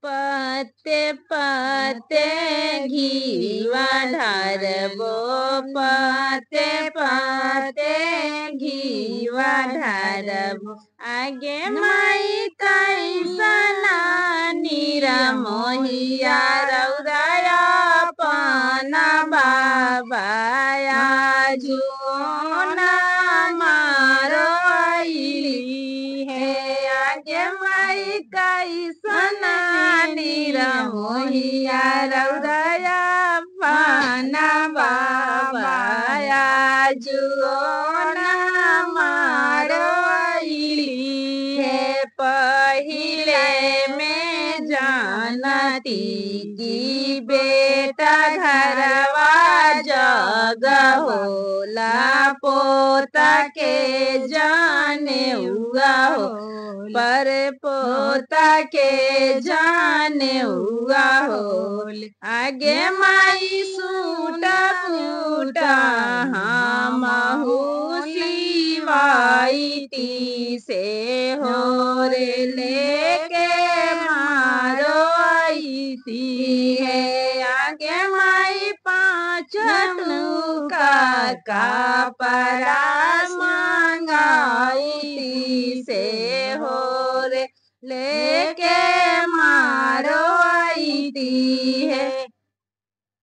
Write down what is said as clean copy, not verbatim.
पत्ते पत्ते घीवा ढारबो पत्ते पत्ते घीवा ढारबो आगे माई कैसना निरा मोहिया रौदाया पना बाबाया जुना मारो आइली है आगे माई कैसना निरा मोहिया रौदाया पना बाबाया जुना मारो आइली है पहिले में जानती की बेटा घरवा जग होला पोता के जाने हुआ हो पर पोता के जाने हुआ हो आगे माई सूटा फूटा हम सिवाई ती से हो रे लेके मारो आई थी है आगे माई पाँच का परास मांगा